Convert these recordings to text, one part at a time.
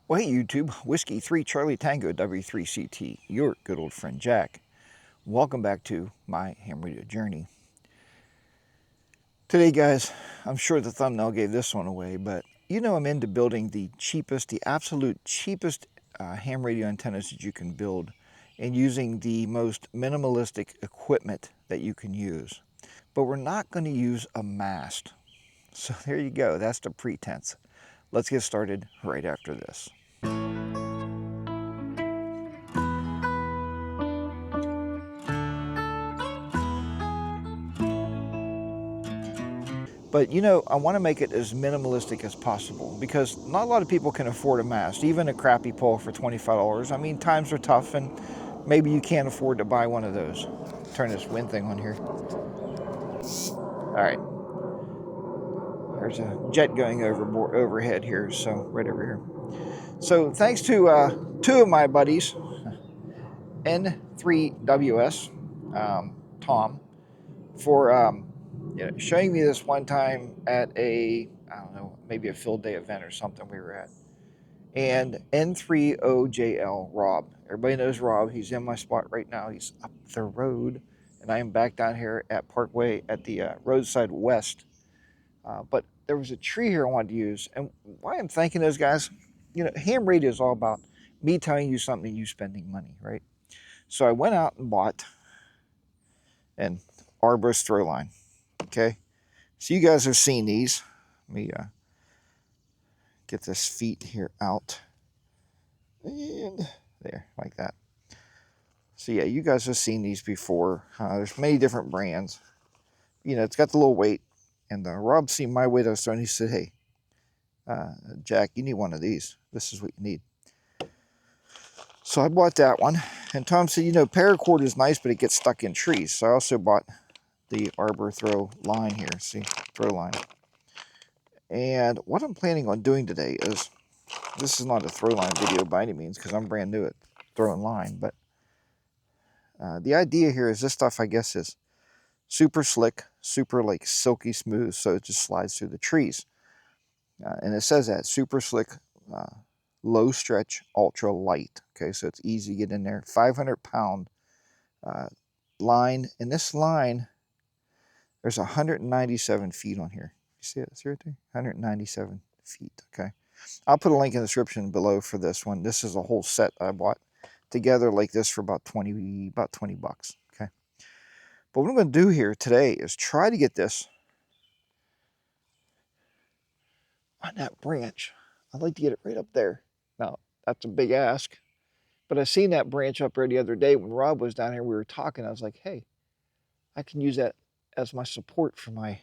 Well, hey YouTube, Whiskey 3 Charlie Tango W3CT, your good old friend Jack. Welcome back to my ham radio journey. Today, guys, I'm sure the thumbnail gave this one away, but you know I'm into building the cheapest, the absolute cheapest ham radio antennas that you can build and using the most minimalistic equipment that you can use. But we're not going to use a mast. So there you go, that's the pretense. Let's get started right after this. But you know, I want to make it as minimalistic as possible because not a lot of people can afford a mast, even a crappy pole for $25. I mean, times are tough and maybe you can't afford to buy one of those. Turn this wind thing on here. All right, there's a jet going overhead here, so right over here. So thanks to two of my buddies, N3WS, Tom, for showing me this one time at a, I don't know, maybe a field day event or something we were at. And N3OJL, Rob. Everybody knows Rob. He's in my spot right now. He's up the road. And I am back down here at Parkway at the roadside west. But there was a tree here I wanted to use. And why I'm thanking those guys, you know, ham radio is all about me telling you something and you spending money, right? So I went out and bought an arborist throw line. Okay. So you guys have seen these. Let me get this feet here out. And there, like that. So yeah, you guys have seen these before. There's many different brands. You know, it's got the little weight. And Rob seen my weight I was throwing. He said, hey, Jack, you need one of these. This is what you need. So I bought that one. And Tom said, you know, paracord is nice, but it gets stuck in trees. So I also bought the arbor throw line here. See, throw line. And what I'm planning on doing today is, this is not a throw line video by any means because I'm brand new at throwing line, but the idea here is this stuff, I guess, is super slick, super like silky smooth, so it just slides through the trees. And it says that, super slick, low stretch, ultra light. Okay, so it's easy to get in there. 500-pound line. And this line, there's 197 feet on here. You see it? See right there? 197 feet. Okay. I'll put a link in the description below for this one. This is a whole set I bought together like this for about 20 bucks. Okay. But what I'm going to do here today is try to get this on that branch. I'd like to get it right up there. Now, that's a big ask, but I seen that branch up there the other day when Rob was down here. We were talking. I was like, hey, I can use that as my support for my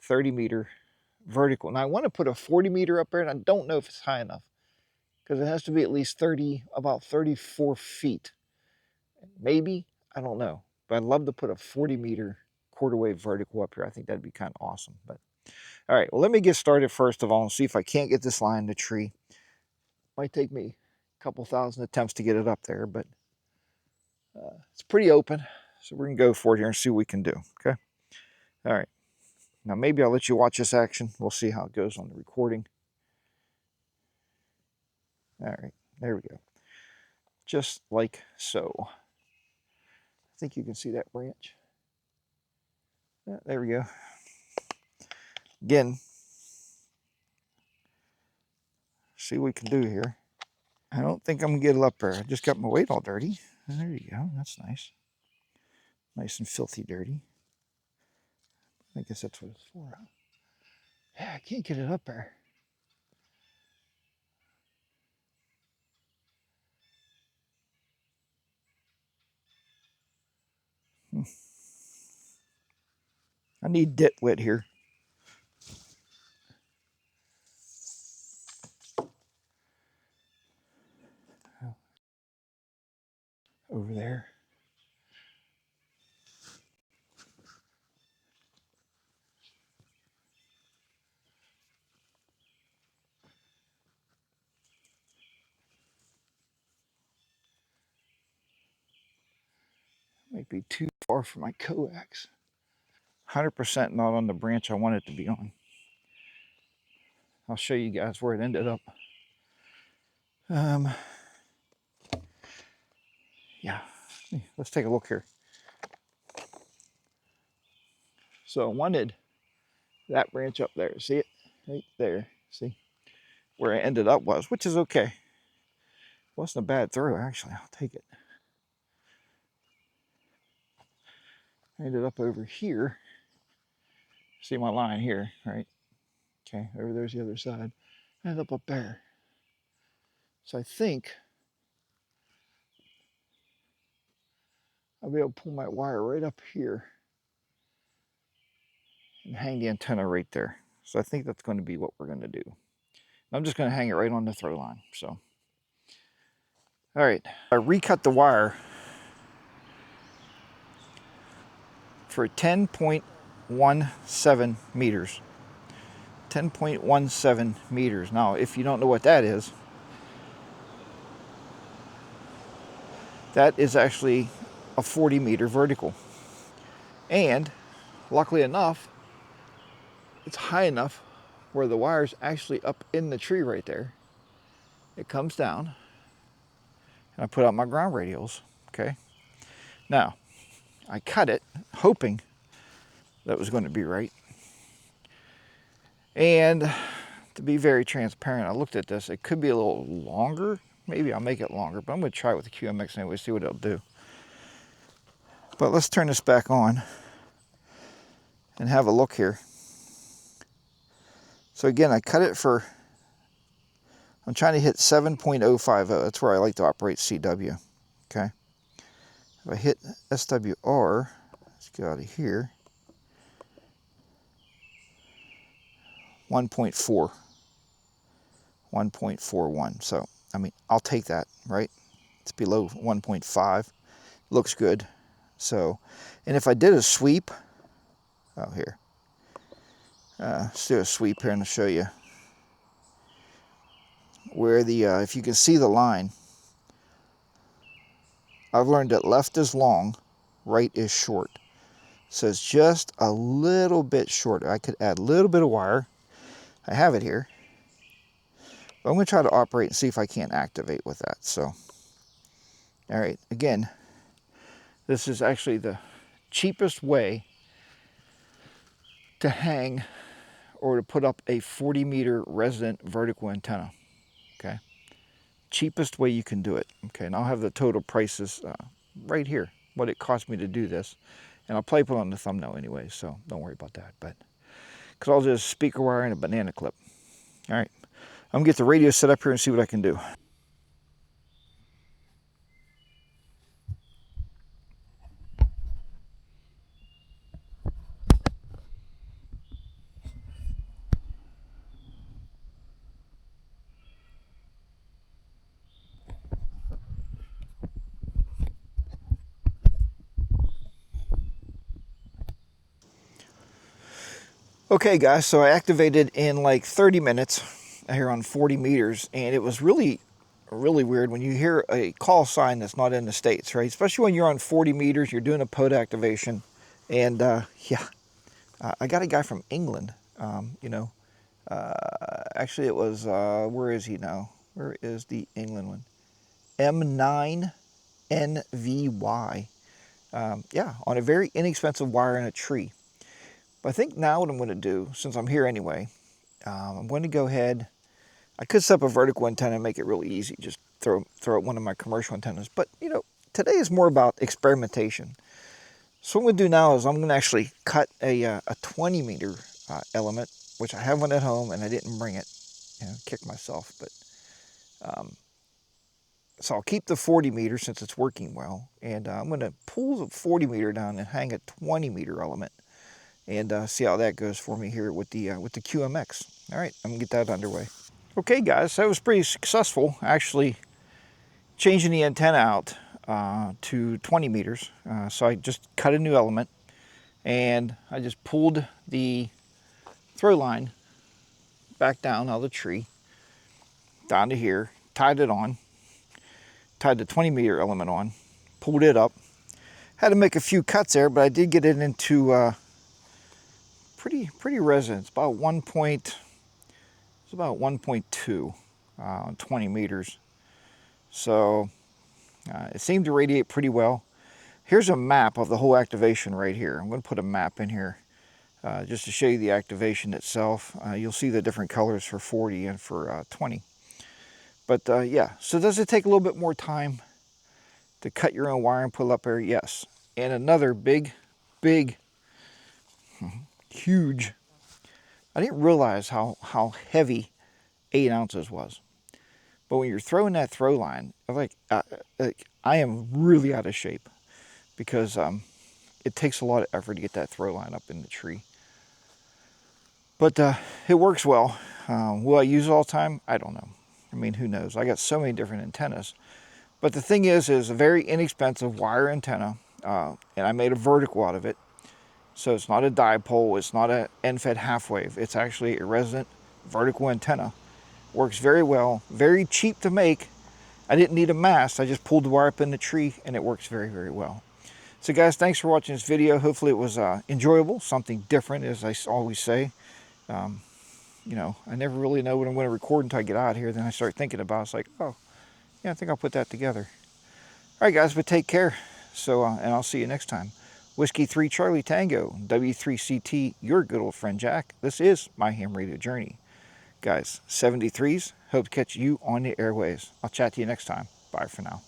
30-meter vertical. Now, I want to put a 40-meter up there, and I don't know if it's high enough because it has to be at least about 34 feet. Maybe, I don't know. But I'd love to put a 40-meter quarter wave vertical up here. I think that'd be kind of awesome. But all right, well, let me get started first of all and see if I can't get this line in the tree. Might take me a couple thousand attempts to get it up there, but it's pretty open. So we're going to go for it here and see what we can do, okay? All right. Now, maybe I'll let you watch this action. We'll see how it goes on the recording. All right, there we go. Just like so. I think you can see that branch. Yeah, there we go. Again, see what we can do here. I don't think I'm going to get it up there. I just got my weight all dirty. There you go. That's nice. Nice and filthy dirty. I guess that's what it's for. Yeah, I can't get it up there. I need ditwit here. Over there. Might be too far for my coax. 100% not on the branch I want it to be on. I'll show you guys where it ended up. Yeah, let's take a look here. So I wanted that branch up there. See it? Right there. See? Where I ended up was, which is okay. Wasn't a bad throw, actually. I'll take it. I ended up over here. See my line here, right? Okay, over there's the other side. I ended up there. So I think I'll be able to pull my wire right up here and hang the antenna right there. So I think that's going to be what we're going to do. I'm just going to hang it right on the throw line. So, all right. I recut the wire for 10.17 meters. 10.17 meters. Now, if you don't know what that is actually a 40 meter vertical. And luckily enough, it's high enough where the wire's actually up in the tree right there. It comes down, and I put out my ground radials, okay? Now, I cut it, hoping that was going to be right. And to be very transparent, I looked at this. It could be a little longer. Maybe I'll make it longer, but I'm going to try it with the QMX anyway, see what it'll do. But let's turn this back on and have a look here. So again, I cut it for, I'm trying to hit 7.050. That's where I like to operate CW, okay? If I hit SWR, let's get out of here, 1.4, 1.41. So, I mean, I'll take that, right? It's below 1.5. Looks good. So, and if I did a sweep, oh, here. Let's do a sweep here and I'll show you where the, if you can see the line, I've learned that left is long, right is short. So it's just a little bit shorter. I could add a little bit of wire. I have it here. But I'm going to try to operate and see if I can't activate with that. So, all right, again, this is actually the cheapest way to hang or to put up a 40 meter Resonant vertical antenna, okay? Cheapest way you can do it, okay? And I'll have the total prices right here, what it cost me to do this. And I'll probably put it on the thumbnail anyway, so don't worry about that. But, because I'll just speaker wire and a banana clip. All right, I'm gonna get the radio set up here and see what I can do. Okay guys, so I activated in like 30 minutes here on 40 meters, and it was really weird when you hear a call sign that's not in the States, right? Especially when you're on 40 meters, you're doing a pod activation. And yeah, I got a guy from England, you know, actually it was, where is he now? Where is the England one? M9NVY. Yeah, on a very inexpensive wire in a tree. But I think now what I'm going to do, since I'm here anyway, I'm going to go ahead. I could set up a vertical antenna and make it really easy. Just throw out one of my commercial antennas. But, you know, today is more about experimentation. So what I'm going to do now is I'm going to actually cut a 20 meter element, which I have one at home and I didn't bring it. You know, kick myself. But so I'll keep the 40 meter since it's working well. And I'm going to pull the 40 meter down and hang a 20 meter element. And see how that goes for me here with the QMX. All right, I'm gonna get that underway. Okay, guys, that was pretty successful. Actually, changing the antenna out to 20 meters. So I just cut a new element, and I just pulled the throw line back down out of the tree, down to here, tied it on, tied the 20 meter element on, pulled it up. Had to make a few cuts there, but I did get it into pretty resonant. It's about 1.2 on 20 meters. So it seemed to radiate pretty well. Here's a map of the whole activation right here. I'm going to put a map in here just to show you the activation itself. You'll see the different colors for 40 and for 20. But yeah, so does it take a little bit more time to cut your own wire and put it up there? Yes. And another big, huge, I didn't realize how heavy 8 ounces was. But when you're throwing that throw line, like I am really out of shape because it takes a lot of effort to get that throw line up in the tree. But it works well. Will I use it all the time? I don't know. I mean, who knows? I got so many different antennas. But the thing is a very inexpensive wire antenna, and I made a vertical out of it. So it's not a dipole, it's not an end-fed half wave. It's actually a resonant vertical antenna. Works very well, very cheap to make. I didn't need a mast, I just pulled the wire up in the tree and it works very, very well. So guys, thanks for watching this video. Hopefully it was enjoyable, something different, as I always say. You know, I never really know what I'm going to record until I get out here. Then I start thinking about it. It's like, oh, yeah, I think I'll put that together. All right, guys, but take care. So, and I'll see you next time. Whiskey 3 Charlie Tango, W3CT, your good old friend Jack. This is my ham radio journey. Guys, 73s, hope to catch you on the airwaves. I'll chat to you next time. Bye for now.